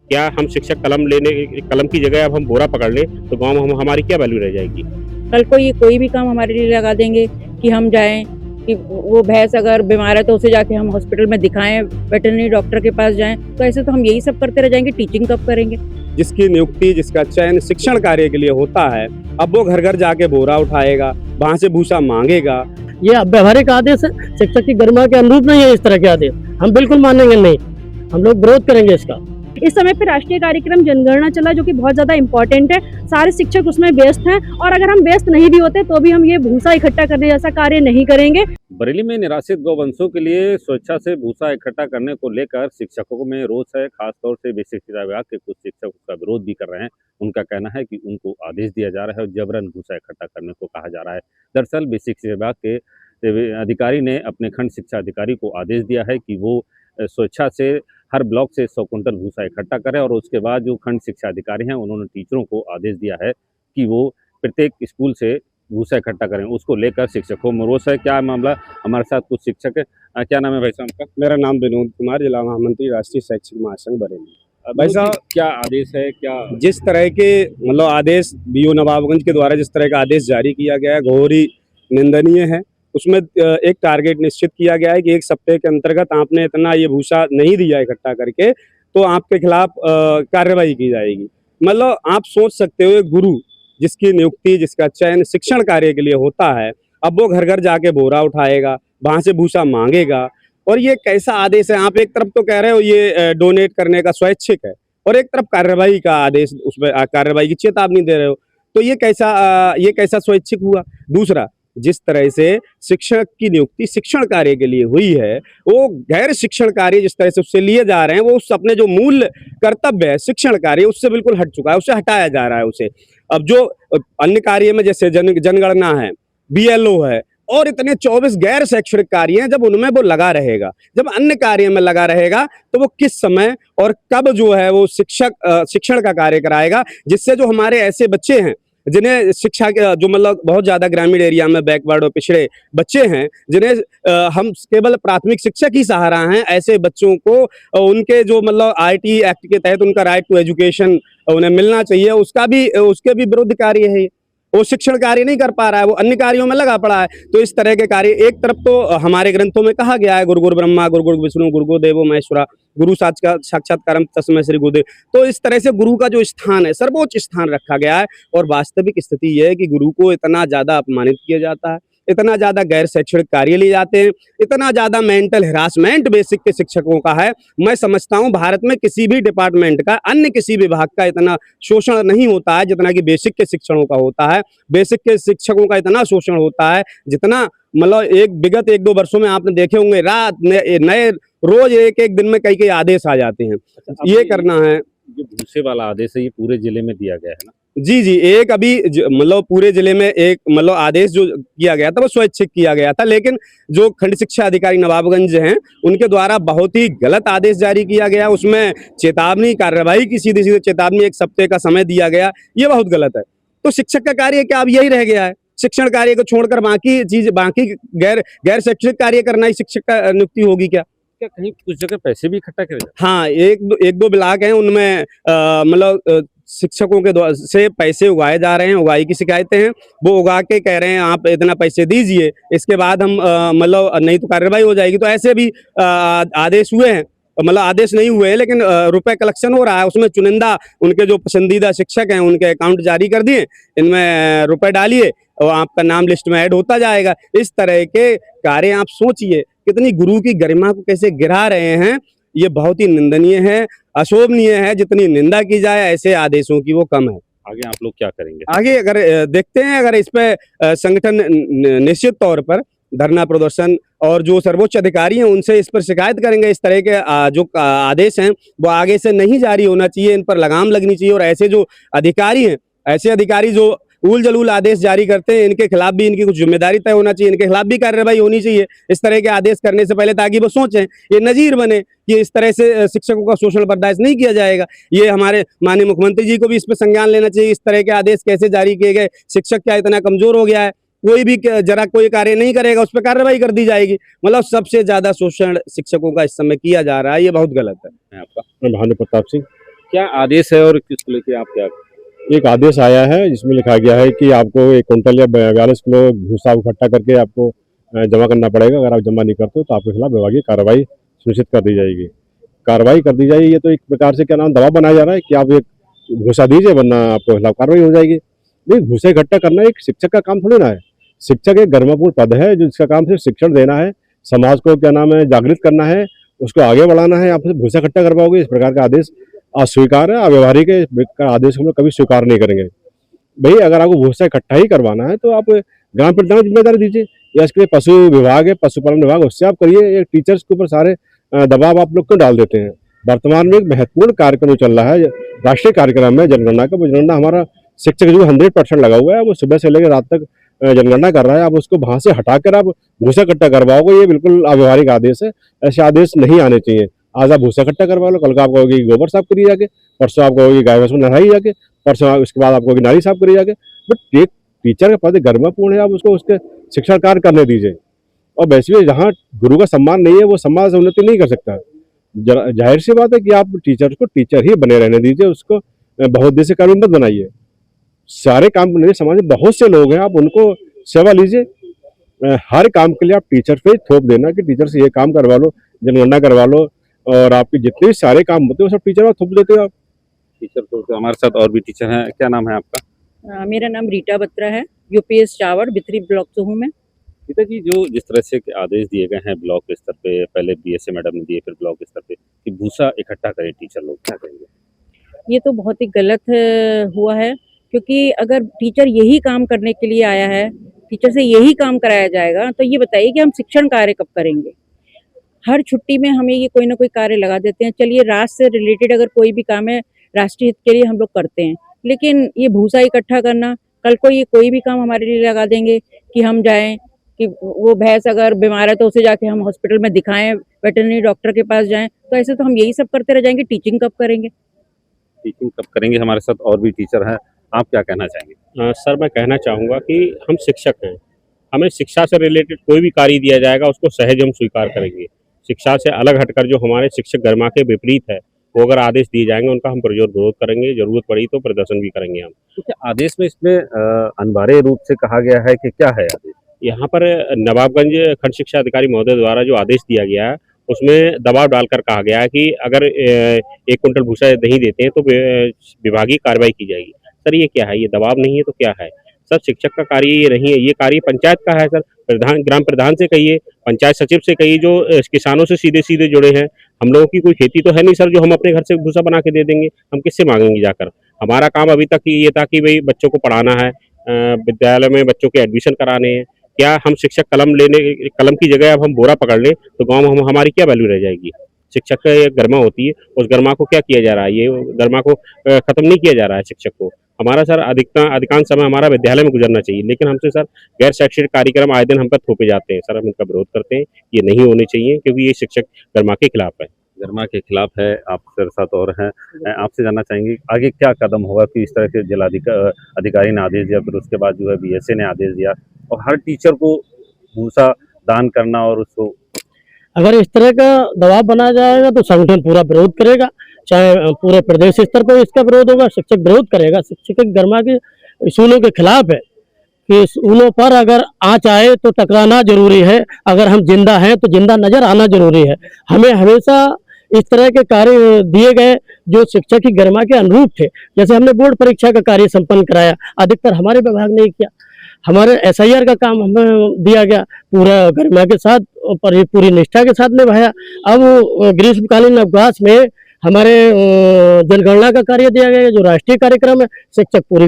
क्या हम शिक्षक कलम की जगह अब हम बोरा पकड़ लें तो गाँव में हमारी क्या वैल्यू रह जाएगी। कल को ये कोई भी काम हमारे लिए लगा देंगे कि हम जाएं कि वो भैंस अगर बीमार है तो उसे जाके हम हॉस्पिटल में दिखाएं, वेटरनरी डॉक्टर के पास जाएं। तो ऐसे तो हम यही सब करते रह जाएंगे, टीचिंग कब करेंगे। जिसकी नियुक्ति जिसका चयन शिक्षण कार्य के लिए होता है, अब वो घर घर जाके बोरा उठाएगा, वहां से भूसा मांगेगा। ये व्यवहारिक आदेश है, शिक्षक की गरिमा के अनुरूप नहीं है इस तरह के आदेश। हम बिल्कुल मानेंगे नहीं, हम लोग विरोध करेंगे इसका। इस समय पे राष्ट्रीय कार्यक्रम जनगणना चला, जो कि बहुत ज़्यादा इम्पोर्टेंट है। सारे शिक्षक उसमें व्यस्त हैं, और अगर हम व्यस्त नहीं भी होते तो भी हम ये भूसा इकट्ठा करने जैसा कार्य नहीं करेंगे। बरेली में निराश्रित गौवंशों के लिए स्वेच्छा से भूसा इकट्ठा करने को लेकर शिक्षकों में रोष है। खासतौर से बेसिक शिक्षा विभाग के कुछ शिक्षक उसका विरोध भी कर रहे हैं। उनका कहना है कि उनको आदेश दिया जा रहा है और जबरन भूसा इकट्ठा करने को कहा जा रहा है। दरअसल बेसिक शिक्षा विभाग के अधिकारी ने अपने खंड शिक्षा अधिकारी को आदेश दिया है कि वो स्वेच्छा से हर ब्लॉक से 100 कुंटल भूसा इकट्ठा करें, और उसके बाद जो खंड शिक्षा अधिकारी हैं उन्होंने टीचरों को आदेश दिया है कि वो प्रत्येक स्कूल से भूसा इकट्ठा करें। उसको लेकर शिक्षकों में रोष है। क्या मामला, हमारे साथ कुछ शिक्षक है। क्या नाम है भाई साहब का? मेरा नाम विनोद कुमार, जिला महामंत्री राष्ट्रीय शैक्षिक महासंघ बरेली। भाई साहब, क्या आदेश है? क्या जिस तरह के मतलब आदेश बीओ नवाबगंज के द्वारा जिस तरह का आदेश जारी किया गया है, घोरी निंदनीय है। उसमें एक टारगेट निश्चित किया गया है कि 1 सप्ताह के अंतर्गत आपने इतना ये भूसा नहीं दिया इकट्ठा करके तो आपके खिलाफ कार्रवाई की जाएगी। मतलब आप सोच सकते हो, गुरु जिसकी नियुक्ति जिसका चयन शिक्षण कार्य के लिए होता है, अब वो घर घर जाके बोरा उठाएगा, वहां से भूसा मांगेगा। और ये कैसा आदेश है? आप एक तरफ तो कह रहे हो ये डोनेट करने का स्वैच्छिक है, और एक तरफ कार्रवाई का आदेश, उसमें कार्रवाई की चेतावनी दे रहे हो। तो ये कैसा स्वैच्छिक हुआ? दूसरा, जिस तरह से शिक्षक की नियुक्ति शिक्षण कार्य के लिए हुई है, वो गैर शिक्षण कार्य जिस तरह से उससे लिए जा रहे हैं, वो उस अपने जो मूल कर्तव्य है शिक्षण कार्य, उससे बिल्कुल हट चुका है, उससे हटाया जा रहा है उसे। अब जो अन्य कार्य में जैसे जनगणना है, बीएलओ है, और इतने 24 गैर शैक्षणिक कार्य हैं, जब उनमें वो लगा रहेगा, जब अन्य कार्य में लगा रहेगा, तो वो किस समय और कब जो है वो शिक्षण का कार्य कराएगा, जिससे जो हमारे ऐसे बच्चे हैं जिन्हें शिक्षा के जो मतलब बहुत ज़्यादा ग्रामीण एरिया में बैकवर्ड और पिछड़े बच्चे हैं, जिन्हें हम केवल प्राथमिक शिक्षा की सहारा हैं, ऐसे बच्चों को उनके जो मतलब आईटी एक्ट के तहत उनका राइट टू एजुकेशन उन्हें मिलना चाहिए, उसके भी विरुद्ध कार्य है। वो शिक्षण कार्य नहीं कर पा रहा है, वो अन्य कार्यों में लगा पड़ा है। तो इस तरह के कार्य, एक तरफ तो हमारे ग्रंथों में कहा गया है, गुरु गुरु ब्रह्मा गुरु गुरु विष्णु गुरु गुरु देवो महेश्वरा, गुरु साक्षात्कारम तस्मै श्री गुरुदेव। तो इस तरह से गुरु का जो स्थान है, सर्वोच्च स्थान रखा गया है। और वास्तविक स्थिति यह है कि गुरु को इतना ज्यादा अपमानित किया जाता है, इतना ज्यादा गैर शैक्षणिक कार्य लिए जाते हैं, इतना ज्यादा मेंटल हिरासमेंट बेसिक के शिक्षकों का है। मैं समझता हूं भारत में किसी भी डिपार्टमेंट का, अन्य किसी विभाग का इतना शोषण नहीं होता है जितना कि बेसिक के शिक्षकों का होता है। बेसिक के शिक्षकों का इतना शोषण होता है जितना मतलब विगत 1-2 वर्षों में आपने देखे होंगे, रात नए रोज एक दिन में कई आदेश आ जाते हैं। ये करना है। जो भूसे वाला आदेश है, ये पूरे जिले में दिया गया है ना? जी, एक अभी मतलब पूरे जिले में एक मतलब आदेश जो किया गया था वो स्वैच्छिक किया गया था, लेकिन जो खंड शिक्षा अधिकारी नवाबगंज हैं उनके द्वारा बहुत ही गलत आदेश जारी किया गया। उसमें चेतावनी, कार्रवाई की सीधी चेतावनी, 1 सप्ताह का समय दिया गया। ये बहुत गलत है। तो शिक्षक का कार्य क्या अब यही रह गया है? शिक्षण कार्य को छोड़कर बाकी गैर शैक्षणिक कार्य करना ही शिक्षक का नियुक्ति होगी क्या? कहीं कुछ जगह पैसे भी इकट्ठा करे? हाँ, एक दो ब्लॉक हैं, उनमें मतलब शिक्षकों के से पैसे उगाए जा रहे हैं, उगाई की शिकायतें हैं। वो उगा के कह रहे हैं आप इतना पैसे दीजिए, इसके बाद हम मतलब नहीं तो कार्रवाई हो जाएगी। तो ऐसे भी आदेश हुए हैं, मतलब आदेश नहीं हुए हैं, लेकिन रुपए कलेक्शन हो रहा है। उसमें चुनिंदा उनके जो पसंदीदा शिक्षक हैं उनके अकाउंट जारी कर दिए, इनमें रुपए डालिए और आपका नाम लिस्ट में ऐड होता जाएगा। इस तरह के कार्य आप सोचिए कितनी गुरु की गरिमा को कैसे गिरा रहे हैं। ये बहुत ही निंदनीय है, अशोभनीय है। जितनी निंदा की जाए ऐसे आदेशों की वो कम है। आगे आप लोग क्या करेंगे? आगे अगर देखते हैं, अगर इस पे संगठन निश्चित तौर पर धरना प्रदर्शन और जो सर्वोच्च अधिकारी हैं उनसे इस पर शिकायत करेंगे। इस तरह के जो आदेश हैं वो आगे से नहीं जारी होना चाहिए, इन पर लगाम लगनी चाहिए। और ऐसे जो अधिकारी हैं, ऐसे अधिकारी जो उल जलूल आदेश जारी करते हैं, इनके खिलाफ भी इनकी कुछ जिम्मेदारी तय होना चाहिए, इनके खिलाफ भी कार्रवाई होनी चाहिए इस तरह के आदेश करने से पहले, ताकि वो सोचें, ये नजीर बने कि इस तरह से शिक्षकों का शोषण बर्दाश्त नहीं किया जाएगा। ये हमारे माननीय मुख्यमंत्री जी को भी इस पर संज्ञान लेना चाहिए। इस तरह के आदेश कैसे जारी किए गए? शिक्षक क्या इतना कमजोर हो गया है? कोई भी जरा कोई कार्य नहीं करेगा उस पर कार्रवाई कर दी जाएगी। मतलब सबसे ज्यादा शोषण शिक्षकों का इस समय किया जा रहा है, ये बहुत गलत है। आपका? मैं भानु प्रताप सिंह। क्या आदेश है और किसको लेके आप क्या एक आदेश आया है जिसमें लिखा गया है कि आपको 1 कुंटल या 42 किलो भूसा इकट्ठा करके आपको जमा करना पड़ेगा। अगर आप जमा नहीं करते हो तो आपके खिलाफ विभागीय कार्रवाई सुनिश्चित कर दी जाएगी। कार्रवाई कर दी जाएगी, ये तो एक प्रकार से क्या नाम दबाव बनाया जा रहा है कि आप एक भूसा दीजिए वरना आपके खिलाफ कार्रवाई हो जाएगी। नहीं, भूसा इकट्ठा करना एक शिक्षक का काम थोड़ी ना है। शिक्षक एक गरिमापूर्ण पद है जिसका काम सिर्फ शिक्षण देना है, समाज को क्या नाम है जागृत करना है, उसको आगे बढ़ाना है। आप भूसा इकट्ठा कर पाओगे, इस प्रकार का आदेश अस्वीकार है, अव्यवहारिक है। इस आदेश हम लोग कभी स्वीकार नहीं करेंगे। भाई अगर आपको भूसा इकट्ठा ही करवाना है तो आप ग्राम प्रधान को जिम्मेदारी दीजिए, या इसके लिए पशु विभाग है, पशुपालन विभाग, उससे आप करिए। एक टीचर्स के ऊपर सारे दबाव आप लोग क्यों डाल देते हैं। वर्तमान में एक महत्वपूर्ण कार्यक्रम चल रहा है, राष्ट्रीय कार्यक्रम है जनगणना का। वो जनगणना हमारा शिक्षक जो 100% लगा हुआ है, वो सुबह से लेकर रात तक जनगणना कर रहा है। आप उसको वहां से हटाकर आप भूसा इकट्ठा करवाओगे, ये बिल्कुल अव्यवहारिक आदेश है। ऐसे आदेश नहीं आने चाहिए। आज आप भूसा इकट्ठा करवा लो, कल को आप कहोगे गोबर साफ करिए जाके, परसों आप कहोगे गाय भैंस को नहलाई जाके, परसों उसके बाद आपको नाली साफ करिए जाके। बट एक टीचर का पद गरिमापूर्ण है, आप उसको उसके शिक्षण कार्य करने दीजिए। और वैसे भी जहाँ गुरु का सम्मान नहीं है वो समाज से उन्नति नहीं कर सकता। जाहिर सी बात है कि आप टीचर को टीचर ही बने रहने दीजिए, उसको बहुउद्देशीय कार्य मत बनाइए। सारे काम करने समाज में बहुत से लोग हैं, आप उनको सेवा लीजिए। हर काम के लिए आप टीचर पे थोप देना कि टीचर से ये काम करवा लो, जनगणना करवा लो, और आपके जितने सारे काम होते हैं वो सब टीचर थोप देते हो आप। टीचर तो हमारे साथ और भी टीचर हैं, क्या नाम है आपका? मेरा नाम रीटा बत्रा है, यूपीएस चावड़ बिथरी ब्लॉक से हूँ मैं। गीता जी, जो जिस तरह से आदेश दिए गए हैं ब्लॉक स्तर पे, पहले बीएसए मैडम ने दिए, फिर ब्लॉक स्तर पे कि भूसा इकट्ठा करें टीचर लोग, क्या कहेंगे? ये तो बहुत ही गलत हुआ है, क्योंकि अगर टीचर यही काम करने के लिए आया है, टीचर से यही काम कराया जाएगा, तो ये बताइए कि हम शिक्षण कार्य कब करेंगे। हर छुट्टी में हमें ये कोई ना कोई कार्य लगा देते हैं। चलिए राष्ट्र से रिलेटेड अगर कोई भी काम है राष्ट्रीय हित के लिए हम लोग करते हैं, लेकिन ये भूसा इकट्ठा करना, कल को ये कोई भी काम हमारे लिए लगा देंगे कि हम जाएं, कि वो भैंस अगर बीमार है तो उसे जाके हम हॉस्पिटल में दिखाएं, वेटरनरी डॉक्टर के पास जाएं। तो ऐसे तो हम यही सब करते रह जाएंगे, टीचिंग कब करेंगे। टीचिंग कब करेंगे? हमारे साथ और भी टीचर हैं, आप क्या कहना चाहेंगे? सर मैं कहना चाहूँगा कि हम शिक्षक हैं, हमें शिक्षा से रिलेटेड कोई भी कार्य दिया जाएगा उसको सहज हम स्वीकार करेंगे। शिक्षा से अलग हटकर जो हमारे शिक्षक गरिमा के विपरीत है, वो अगर आदेश दिए जाएंगे उनका हम प्रजोर विरोध करेंगे, जरूरत पड़ी तो प्रदर्शन भी करेंगे हम। क्योंकि आदेश में इसमें अनिवार्य रूप से कहा गया है कि क्या है आदेश? यहाँ पर नवाबगंज खंड शिक्षा अधिकारी महोदय द्वारा जो आदेश दिया गया है उसमें दबाव डालकर कहा गया है कि अगर 1 कुंटल भूसा नहीं देते हैं तो विभागीय कार्रवाई की जाएगी। सर ये क्या है? ये दबाव नहीं है तो क्या है? सर शिक्षक का कार्य ये नहीं है, ये कार्य पंचायत का है। सर प्रधान, ग्राम प्रधान से कहिए, पंचायत सचिव से कहिए, जो किसानों से सीधे सीधे जुड़े हैं। हम लोगों की कोई खेती तो है नहीं सर जो हम अपने घर से भूसा बना के दे देंगे, हम किससे मांगेंगे जाकर। हमारा काम अभी तक ये था कि भाई बच्चों को पढ़ाना है, विद्यालय में बच्चों के एडमिशन कराने हैं। क्या हम शिक्षक कलम की जगह अब हम बोरा पकड़ लें तो गाँव में हमारी क्या वैल्यू रह जाएगी? शिक्षक का एक गरिमा होती है, उस गरिमा को क्या किया जा रहा है? ये गरिमा को खत्म नहीं किया जा रहा है शिक्षक को। हमारा सर अधिकांश समय हमारा विद्यालय में गुजरना चाहिए, लेकिन हमसे सर गैर शैक्षणिक कार्यक्रम आए दिन हम पर थोपे जाते हैं। सर हम इनका विरोध करते हैं, ये नहीं होने चाहिए क्योंकि ये शिक्षक गरिमा के खिलाफ है। गरिमा के खिलाफ है। आप मेरे साथ और हैं, आपसे जानना चाहेंगे आगे क्या कदम होगा कि इस तरह के अधिकारी ने आदेश दिया, फिर उसके बाद जो है बीएसए ने आदेश दिया और हर टीचर को भूसा दान करना, और उसको अगर इस तरह का दबाव बनाया जाएगा तो संगठन पूरा विरोध करेगा, चाहे पूरे प्रदेश स्तर पर इसका विरोध होगा, शिक्षक विरोध करेगा। शिक्षक गरिमा के उसूलों के खिलाफ है कि उसूलों पर अगर आँच आए तो टकराना जरूरी है, अगर हम जिंदा हैं तो जिंदा नजर आना जरूरी है। हमें हमेशा इस तरह के कार्य दिए गए जो शिक्षक की गरिमा के अनुरूप थे। जैसे हमने बोर्ड परीक्षा का कार्य संपन्न कराया, अधिकतर हमारे विभाग ने किया। हमारे एसआईआर का काम हमें दिया गया, पूरा गरिमा के साथ और पूरी निष्ठा के साथ निभाया। अब ग्रीष्मकालीन अवकाश में हमारे जनगणना का कार्य दिया गया जो राष्ट्रीय कार्यक्रम है, शिक्षक पूरी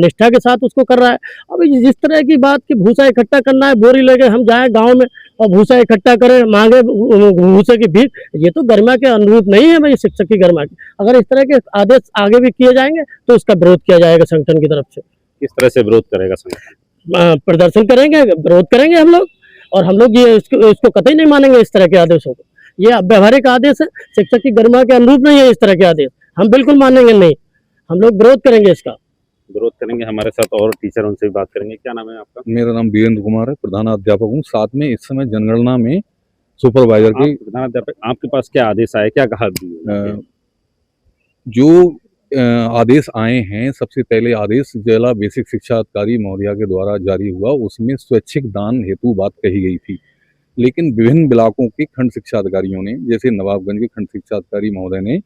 निष्ठा के साथ उसको कर रहा है। अब जिस तरह की बात कि भूसा इकट्ठा करना है, बोरी लेके हम जाए गांव में और भूसा इकट्ठा करें, मांगे भूसे की भीख, ये तो गरिमा के अनुरूप नहीं है भाई शिक्षक की गरिमा की। अगर इस तरह के आदेश आगे भी किए जाएंगे तो उसका विरोध किया जाएगा संगठन की तरफ से। किस तरह से विरोध करेगा संगठन? प्रदर्शन करेंगे, विरोध करेंगे हम लोग, और हम लोग ये इसको कतई नहीं मानेंगे इस तरह के आदेशों को। ये व्यवहारिक आदेश है, शिक्षक की गरिमा के अनुरूप नहीं है इस तरह के आदेश, हम बिल्कुल मानेंगे नहीं। हम लोग विरोध करेंगे, इसका विरोध करेंगे। हमारे साथ और टीचर, उनसे भी बात करेंगे। क्या नाम है आपका? मेरा नाम वीरेंद्र कुमार है, प्रधान अध्यापक हूँ। साथ में इस समय जनगणना में सुपरवाइजर की प्रधान अध्यापक, आपके पास क्या आदेश आया, क्या कहा? जो आदेश आए हैं, सबसे पहले आदेश जिला बेसिक शिक्षा अधिकारी महोदया के द्वारा जारी हुआ, उसमें स्वैच्छिक दान हेतु बात कही गई थी। लेकिन विभिन्न ब्लॉकों के खंड शिक्षा अधिकारियों ने, जैसे नवाबगंज के खंड शिक्षा अधिकारी महोदय ने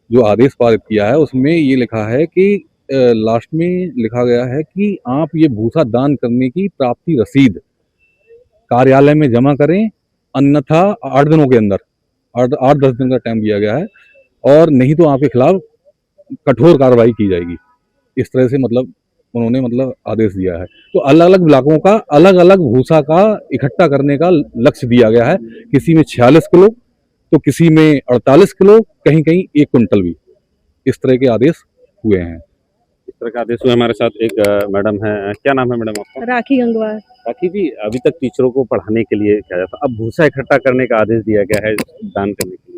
जो आदेश पारित किया है, उसमें ये लिखा है कि लास्ट में लिखा गया है कि आप ये भूसा दान करने की प्राप्ति रसीद कार्यालय में जमा करें, अन्यथा 8 दिनों के अंदर 8-10 दिन का टाइम दिया गया है, और नहीं तो आपके खिलाफ कठोर कार्रवाई की जाएगी। इस तरह से मतलब उन्होंने आदेश दिया है। तो अलग-अलग ब्लॉकों का अलग-अलग भूसा का इकट्ठा करने का लक्ष्य दिया गया है। किसी में 46 किलो, तो किसी में 48 किलो, कहीं-कहीं 1 कुंटल भी। इस तरह के आदेश हुए हैं। इस तरह का आदेश हुआ। हमारे साथ एक मैडम है, क्या नाम है मैडम आपका? राखी गंगवार। राखी जी, अभी तक टीचरों को पढ़ाने के लिए किया जाता, अब भूसा इकट्ठा करने का आदेश दिया गया है दान करने के लिए।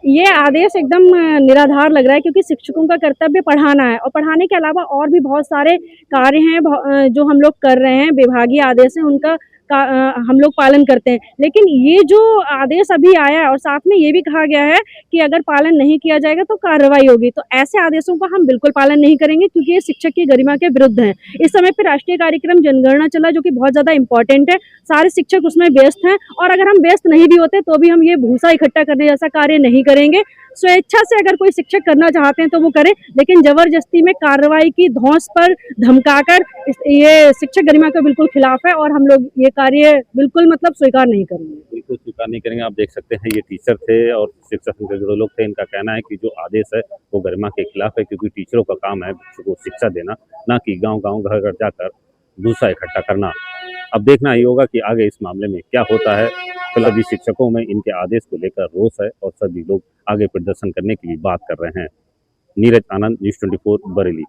ये आदेश एकदम निराधार लग रहा है, क्योंकि शिक्षकों का कर्तव्य पढ़ाना है और पढ़ाने के अलावा और भी बहुत सारे कार्य हैं जो हम लोग कर रहे हैं। विभागीय आदेश है, उनका हम लोग पालन करते हैं। लेकिन ये जो आदेश अभी आया है और साथ में ये भी कहा गया है कि अगर पालन नहीं किया जाएगा तो कार्रवाई होगी, तो ऐसे आदेशों का हम बिल्कुल पालन नहीं करेंगे, क्योंकि ये शिक्षक की गरिमा के विरुद्ध है। इस समय पे राष्ट्रीय कार्यक्रम जनगणना चला, जो कि बहुत ज़्यादा इम्पोर्टेंट है। सारे शिक्षक उसमें व्यस्त हैं, और अगर हम व्यस्त नहीं भी होते तो भी हम ये भूसा इकट्ठा करने जैसा कार्य नहीं करेंगे। स्वेच्छा से अगर कोई शिक्षक करना चाहते हैं तो वो करें, लेकिन जबरदस्ती में कार्रवाई की धौंस पर धमकाकर ये शिक्षक गरिमा के बिल्कुल खिलाफ है, और हम लोग ये कार्य बिल्कुल स्वीकार नहीं करेंगे। बिल्कुल स्वीकार नहीं करेंगे। आप देख सकते हैं, ये टीचर थे और शिक्षा संघ से जुड़े लोग थे। इनका कहना है कि जो आदेश है वो गरिमा के खिलाफ है, क्योंकि टीचरों का काम है बच्चों को शिक्षा देना, ना कि गांव-गांव, घर-घर जाकर भूसा इकट्ठा करना। अब देखना ही होगा कि आगे इस मामले में क्या होता है। सभी शिक्षकों में इनके आदेश को लेकर रोष है और सभी लोग आगे प्रदर्शन करने की भी बात कर रहे हैं। नीरज आनंद, न्यूज़ 24 बरेली।